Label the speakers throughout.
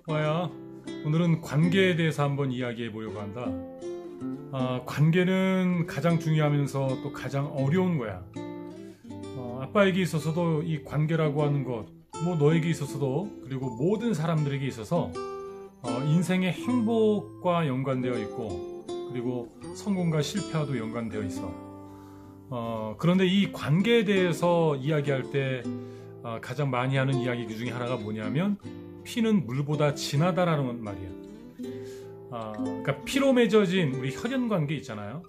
Speaker 1: 와야, 오늘은 관계에 대해서 한번 이야기해 보려고 한다. 관계는 가장 중요하면서 또 가장 어려운 거야. 아빠에게 있어서도 이 관계라고 하는 것, 너에게 있어서도, 그리고 모든 사람들에게 있어서 인생의 행복과 연관되어 있고, 그리고 성공과 실패와도 연관되어 있어. 그런데 이 관계에 대해서 이야기할 때 가장 많이 하는 이야기 중에 하나가 뭐냐면, 피는 물보다 진하다라는 말이야. 그러니까 피로 맺어진 우리 혈연 관계 있잖아요.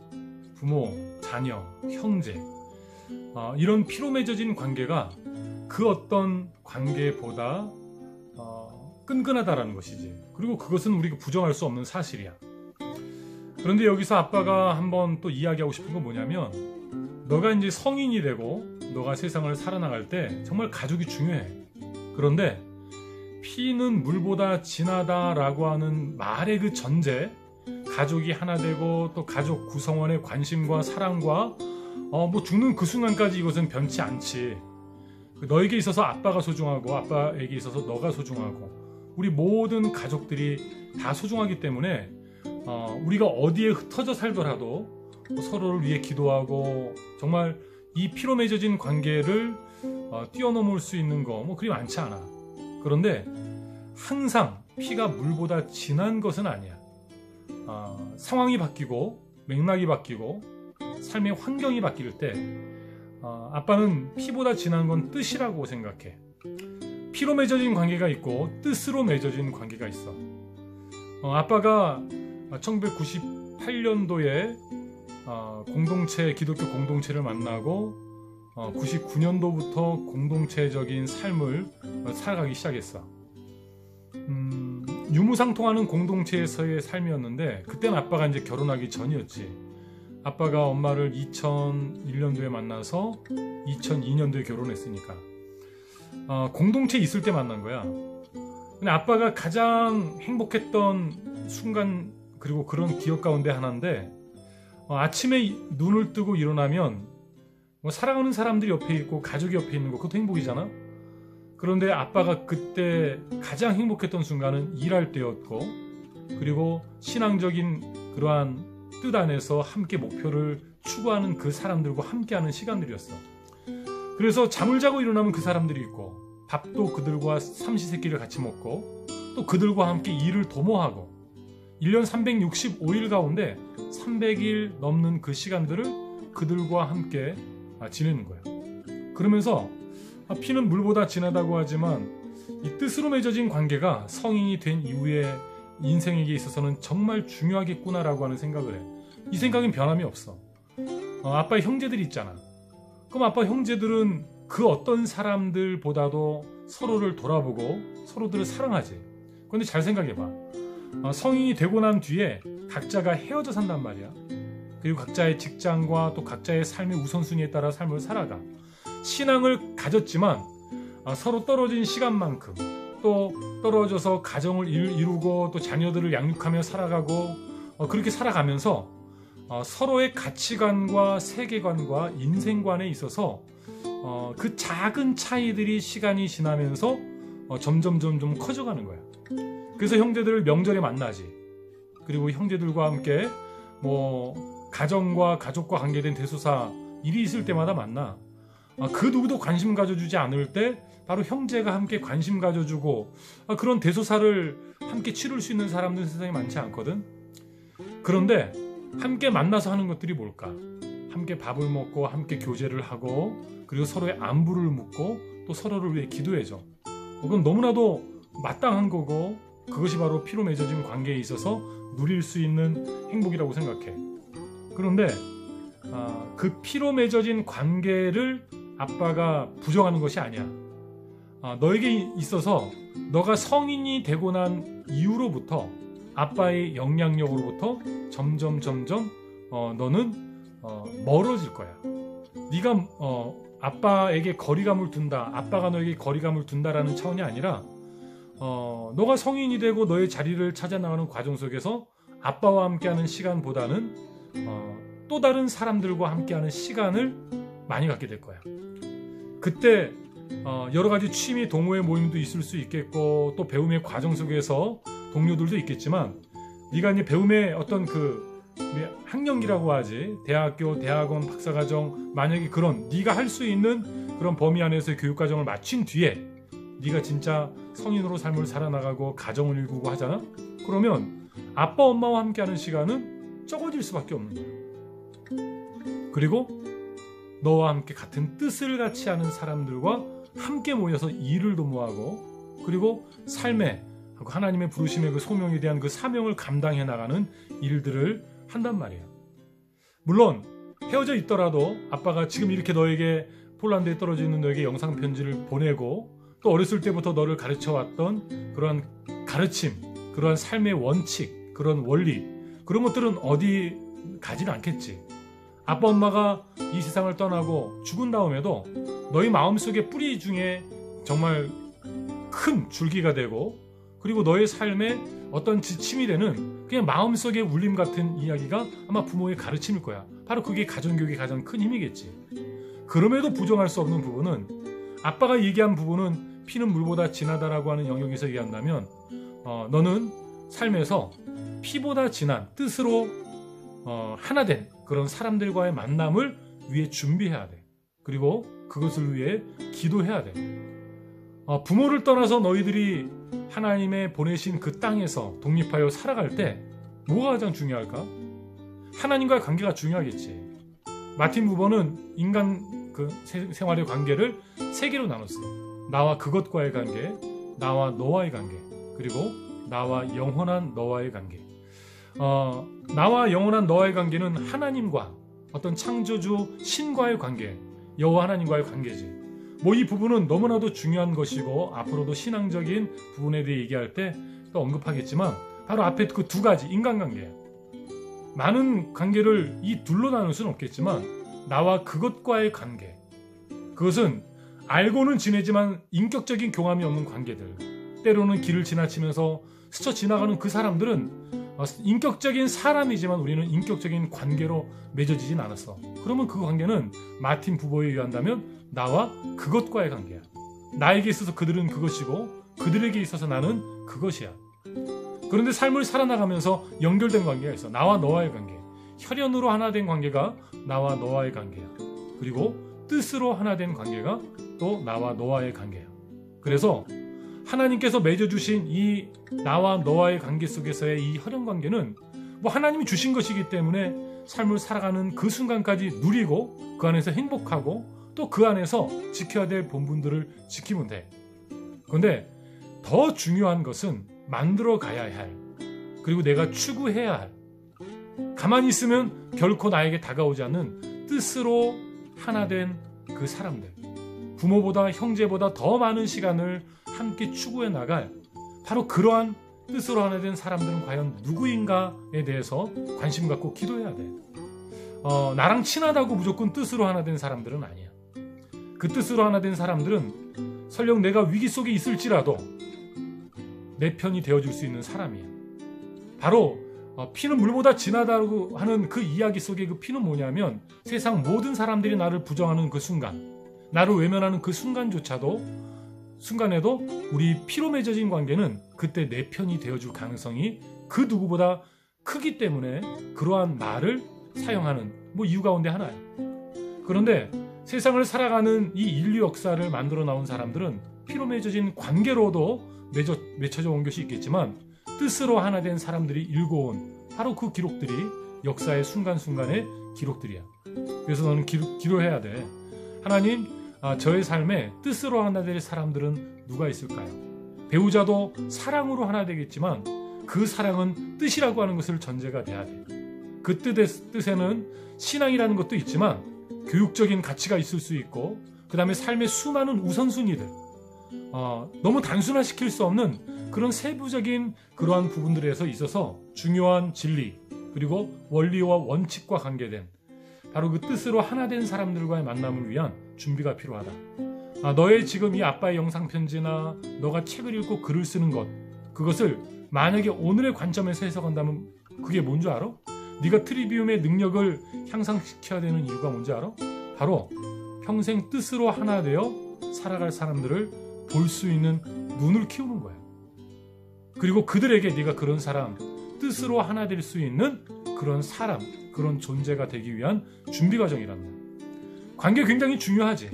Speaker 1: 부모, 자녀, 형제. 이런 피로 맺어진 관계가 그 어떤 관계보다 끈끈하다라는 것이지. 그리고 그것은 우리가 부정할 수 없는 사실이야. 그런데 여기서 아빠가 한번 또 이야기하고 싶은 건 뭐냐면, 너가 이제 성인이 되고 너가 세상을 살아나갈 때 정말 가족이 중요해. 그런데 피는 물보다 진하다라고 하는 말의 그 전제, 가족이 하나 되고 또 가족 구성원의 관심과 사랑과 죽는 그 순간까지 이것은 변치 않지. 너에게 있어서 아빠가 소중하고 아빠에게 있어서 너가 소중하고 우리 모든 가족들이 다 소중하기 때문에 우리가 어디에 흩어져 살더라도 서로를 위해 기도하고 정말 이 피로 맺어진 관계를 뛰어넘을 수 있는 거 그리 많지 않아. 그런데 항상 피가 물보다 진한 것은 아니야. 상황이 바뀌고 맥락이 바뀌고 삶의 환경이 바뀔 때 아빠는 피보다 진한 건 뜻이라고 생각해. 피로 맺어진 관계가 있고 뜻으로 맺어진 관계가 있어. 아빠가 1998년도에 기독교 공동체를 만나고 99년도부터 공동체적인 삶을 살아가기 시작했어. 유무상통하는 공동체에서의 삶이었는데 그때는 아빠가 이제 결혼하기 전이었지. 아빠가 엄마를 2001년도에 만나서 2002년도에 결혼했으니까 공동체에 있을 때 만난 거야. 근데 아빠가 가장 행복했던 순간 그리고 그런 기억 가운데 하나인데 아침에 눈을 뜨고 일어나면 사랑하는 사람들이 옆에 있고 가족이 옆에 있는 거 그것도 행복이잖아. 그런데 아빠가 그때 가장 행복했던 순간은 일할 때였고 그리고 신앙적인 그러한 뜻 안에서 함께 목표를 추구하는 그 사람들과 함께하는 시간들이었어. 그래서 잠을 자고 일어나면 그 사람들이 있고 밥도 그들과 삼시세끼를 같이 먹고 또 그들과 함께 일을 도모하고 1년 365일 가운데 300일 넘는 그 시간들을 그들과 함께 지내는 거야. 그러면서 피는 물보다 진하다고 하지만 이 뜻으로 맺어진 관계가 성인이 된 이후에 인생에게 있어서는 정말 중요하겠구나라고 하는 생각을 해. 이 생각은 변함이 없어. 아빠의 형제들이 있잖아. 그럼 아빠 형제들은 그 어떤 사람들보다도 서로를 돌아보고 서로들을 사랑하지. 그런데 잘 생각해봐. 성인이 되고 난 뒤에 각자가 헤어져 산단 말이야. 그리고 각자의 직장과 또 각자의 삶의 우선순위에 따라 삶을 살아가. 신앙을 가졌지만 서로 떨어진 시간만큼 또 떨어져서 가정을 이루고 또 자녀들을 양육하며 살아가고 그렇게 살아가면서 서로의 가치관과 세계관과 인생관에 있어서 그 작은 차이들이 시간이 지나면서 점점 커져가는 거야. 그래서 형제들을 명절에 만나지. 그리고 형제들과 함께 가정과 가족과 관계된 대소사 일이 있을 때마다 만나. 그 누구도 관심 가져주지 않을 때 바로 형제가 함께 관심 가져주고 그런 대소사를 함께 치룰 수 있는 사람들은 세상에 많지 않거든. 그런데 함께 만나서 하는 것들이 뭘까? 함께 밥을 먹고 함께 교제를 하고 그리고 서로의 안부를 묻고 또 서로를 위해 기도해줘. 그건 너무나도 마땅한 거고 그것이 바로 피로 맺어진 관계에 있어서 누릴 수 있는 행복이라고 생각해. 그런데 그 피로 맺어진 관계를 아빠가 부정하는 것이 아니야. 너에게 있어서 너가 성인이 되고 난 이후로부터 아빠의 영향력으로부터 점점 너는 멀어질 거야. 네가 아빠에게 거리감을 둔다, 아빠가 너에게 거리감을 둔다라는 차원이 아니라 너가 성인이 되고 너의 자리를 찾아 나가는 과정 속에서 아빠와 함께하는 시간보다는 또 다른 사람들과 함께하는 시간을 많이 갖게 될 거야. 그때 여러 가지 취미 동호회 모임도 있을 수 있겠고 또 배움의 과정 속에서 동료들도 있겠지만 네가 이제 배움의 어떤 학년기라고 하지, 대학교, 대학원, 박사과정, 만약에 그런 네가 할 수 있는 그런 범위 안에서의 교육과정을 마친 뒤에 네가 진짜 성인으로 삶을 살아나가고 가정을 일구고 하잖아? 그러면 아빠 엄마와 함께하는 시간은 적어질 수밖에 없는 거야. 그리고 너와 함께 같은 뜻을 같이 하는 사람들과 함께 모여서 일을 도모하고, 그리고 삶에 하나님의 부르심의 그 소명에 대한 그 사명을 감당해 나가는 일들을 한단 말이야. 물론 헤어져 있더라도 아빠가 지금 이렇게 너에게 폴란드에 떨어져 있는 너에게 영상 편지를 보내고 또 어렸을 때부터 너를 가르쳐 왔던 그러한 가르침, 그러한 삶의 원칙, 그런 원리, 그런 것들은 어디 가지는 않겠지. 아빠 엄마가 이 세상을 떠나고 죽은 다음에도 너희 마음속의 뿌리 중에 정말 큰 줄기가 되고, 그리고 너의 삶에 어떤 지침이 되는 그냥 마음속의 울림 같은 이야기가 아마 부모의 가르침일 거야. 바로 그게 가정교육의 가장 큰 힘이겠지. 그럼에도 부정할 수 없는 부분은, 아빠가 얘기한 부분은 피는 물보다 진하다라고 하는 영역에서 얘기한다면 너는 삶에서 피보다 진한 뜻으로 하나 된 그런 사람들과의 만남을 위해 준비해야 돼. 그리고 그것을 위해 기도해야 돼. 부모를 떠나서 너희들이 하나님의 보내신 그 땅에서 독립하여 살아갈 때 뭐가 가장 중요할까? 하나님과의 관계가 중요하겠지. 마틴 부버는 인간 생활의 관계를 세 개로 나눴어. 나와 그것과의 관계, 나와 너와의 관계, 그리고 나와 영원한 너와의 관계. 나와 영원한 너와의 관계는 하나님과 어떤 창조주 신과의 관계, 여호와 하나님과의 관계지. 이 부분은 너무나도 중요한 것이고 앞으로도 신앙적인 부분에 대해 얘기할 때 또 언급하겠지만 바로 앞에 그 두 가지 인간관계야. 많은 관계를 이 둘로 나눌 수는 없겠지만 나와 그것과의 관계, 그것은 알고는 지내지만 인격적인 교감이 없는 관계들, 때로는 길을 지나치면서 스쳐 지나가는 그 사람들은 인격적인 사람이지만 우리는 인격적인 관계로 맺어지진 않았어. 그러면 그 관계는 마틴 부버에 의한다면 나와 그것과의 관계야. 나에게 있어서 그들은 그것이고 그들에게 있어서 나는 그것이야. 그런데 삶을 살아나가면서 연결된 관계가 있어. 나와 너와의 관계. 혈연으로 하나 된 관계가 나와 너와의 관계야. 그리고 뜻으로 하나 된 관계가 또 나와 너와의 관계야. 그래서 하나님께서 맺어주신 이 나와 너와의 관계 속에서의 이 혈연 관계는 하나님이 주신 것이기 때문에 삶을 살아가는 그 순간까지 누리고 그 안에서 행복하고 또 그 안에서 지켜야 될 본분들을 지키면 돼. 그런데 더 중요한 것은 만들어 가야 할, 그리고 내가 추구해야 할, 가만히 있으면 결코 나에게 다가오지 않는 뜻으로 하나 된 그 사람들, 부모보다 형제보다 더 많은 시간을 함께 추구해 나갈 바로 그러한 뜻으로 하나 된 사람들은 과연 누구인가에 대해서 관심 갖고 기도해야 돼. 나랑 친하다고 무조건 뜻으로 하나 된 사람들은 아니야. 그 뜻으로 하나 된 사람들은 설령 내가 위기 속에 있을지라도 내 편이 되어줄 수 있는 사람이야. 바로 피는 물보다 진하다고 하는 그 이야기 속에 그 피는 뭐냐면 세상 모든 사람들이 나를 부정하는 그 순간, 나를 외면하는 그 순간에도 우리 피로 맺어진 관계는 그때 내 편이 되어줄 가능성이 그 누구보다 크기 때문에 그러한 말을 사용하는 이유 가운데 하나야. 그런데 세상을 살아가는 이 인류 역사를 만들어 나온 사람들은 피로 맺어진 관계로도 맺혀져 온 것이 있겠지만 뜻으로 하나 된 사람들이 읽어온 바로 그 기록들이 역사의 순간순간의 기록들이야. 그래서 너는 기도해야 돼. 하나님, 저의 삶에 뜻으로 하나 될 사람들은 누가 있을까요? 배우자도 사랑으로 하나 되겠지만 그 사랑은 뜻이라고 하는 것을 전제가 돼야 돼. 그 뜻에는 신앙이라는 것도 있지만 교육적인 가치가 있을 수 있고 그 다음에 삶의 수많은 우선순위들, 너무 단순화시킬 수 없는 그런 세부적인 그러한 부분들에서 있어서 중요한 진리 그리고 원리와 원칙과 관계된 바로 그 뜻으로 하나 된 사람들과의 만남을 위한 준비가 필요하다. 너의 지금 이 아빠의 영상편지나 너가 책을 읽고 글을 쓰는 것, 그것을 만약에 오늘의 관점에서 해석한다면 그게 뭔지 알아? 네가 트리비움의 능력을 향상시켜야 되는 이유가 뭔지 알아? 바로 평생 뜻으로 하나 되어 살아갈 사람들을 볼 수 있는 눈을 키우는 거야. 그리고 그들에게 네가 그런 사람, 뜻으로 하나 될 수 있는 그런 사람, 그런 존재가 되기 위한 준비 과정이란 말이야. 관계 굉장히 중요하지.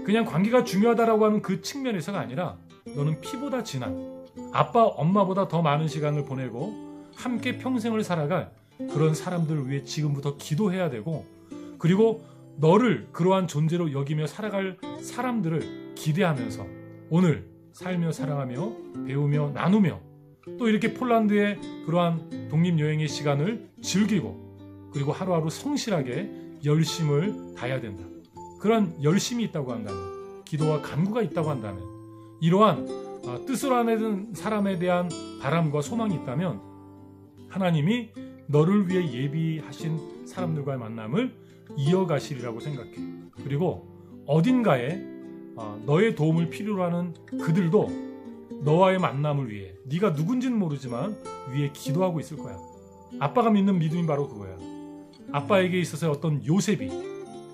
Speaker 1: 그냥 관계가 중요하다라고 하는 그 측면에서가 아니라 너는 피보다 진한, 아빠, 엄마보다 더 많은 시간을 보내고 함께 평생을 살아갈 그런 사람들을 위해 지금부터 기도해야 되고, 그리고 너를 그러한 존재로 여기며 살아갈 사람들을 기대하면서 오늘 살며 사랑하며 배우며 나누며 또 이렇게 폴란드의 그러한 독립여행의 시간을 즐기고, 그리고 하루하루 성실하게 열심을 다해야 된다. 그런 열심이 있다고 한다면, 기도와 간구가 있다고 한다면, 이러한 뜻으로 하는 사람에 대한 바람과 소망이 있다면 하나님이 너를 위해 예비하신 사람들과의 만남을 이어가시리라고 생각해. 그리고 어딘가에 너의 도움을 필요로 하는 그들도 너와의 만남을 위해, 네가 누군지는 모르지만 위에 기도하고 있을 거야. 아빠가 믿는 믿음이 바로 그거야. 아빠에게 있어서 어떤 요셉이,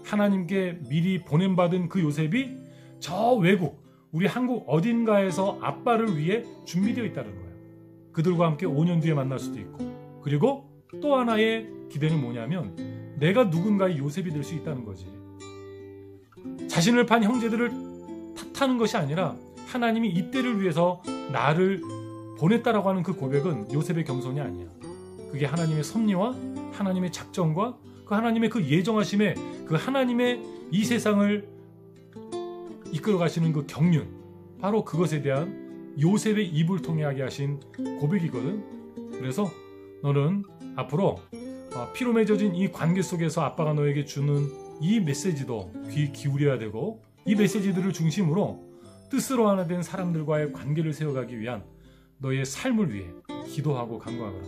Speaker 1: 하나님께 미리 보냄받은 그 요셉이 저 외국, 우리 한국 어딘가에서 아빠를 위해 준비되어 있다는 거야. 그들과 함께 5년 뒤에 만날 수도 있고, 그리고 또 하나의 기대는 뭐냐면 내가 누군가의 요셉이 될 수 있다는 거지. 자신을 판 형제들을 탓하는 것이 아니라 하나님이 이때를 위해서 나를 보냈다라고 하는 그 고백은 요셉의 겸손이 아니야. 그게 하나님의 섭리와 하나님의 작정과 그 하나님의 그 예정하심에, 그 하나님의 이 세상을 이끌어 가시는 그 경륜, 바로 그것에 대한 요셉의 입을 통해 하게 하신 고백이거든. 그래서 너는 앞으로 피로 맺어진 이 관계 속에서 아빠가 너에게 주는 이 메시지도 귀 기울여야 되고, 이 메시지들을 중심으로 뜻으로 하나 된 사람들과의 관계를 세워가기 위한 너의 삶을 위해 기도하고 간구하거라.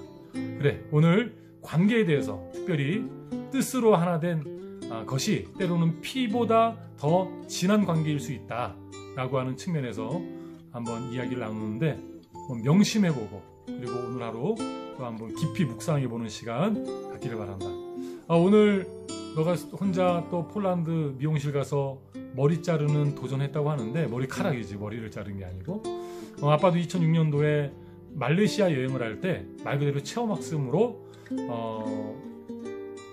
Speaker 1: 그래, 오늘 관계에 대해서 특별히 뜻으로 하나 된 것이 때로는 피보다 더 진한 관계일 수 있다라고 하는 측면에서 한번 이야기를 나누는데, 명심해보고 그리고 오늘 하루 또 한번 깊이 묵상해보는 시간 갖기를 바란다. 오늘 너가 혼자 또 폴란드 미용실 가서 머리 자르는 도전했다고 하는데, 머리카락이지 머리를 자른 게 아니고, 아빠도 2006년도에 말레이시아 여행을 할 때 말 그대로 체험학습으로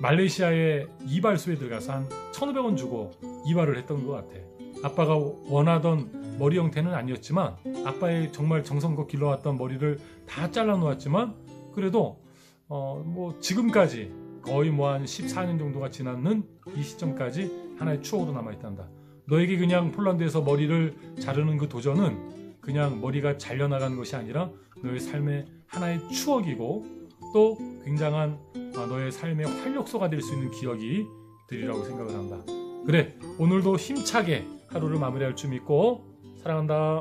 Speaker 1: 말레이시아의 이발소에 들어가서 한 1,500원 주고 이발을 했던 것 같아. 아빠가 원하던 머리 형태는 아니었지만 아빠의 정말 정성껏 길러왔던 머리를 다 잘라 놓았지만, 그래도 뭐 지금까지 거의 뭐 한 14년 정도가 지났는 이 시점까지 하나의 추억으로 남아있단다. 너에게 그냥 폴란드에서 머리를 자르는 그 도전은 그냥 머리가 잘려나가는 것이 아니라 너의 삶의 하나의 추억이고, 또 굉장한 너의 삶의 활력소가 될 수 있는 기억이 되리라고 생각을 한다. 그래, 오늘도 힘차게 하루를 마무리할 줄 믿고 사랑한다.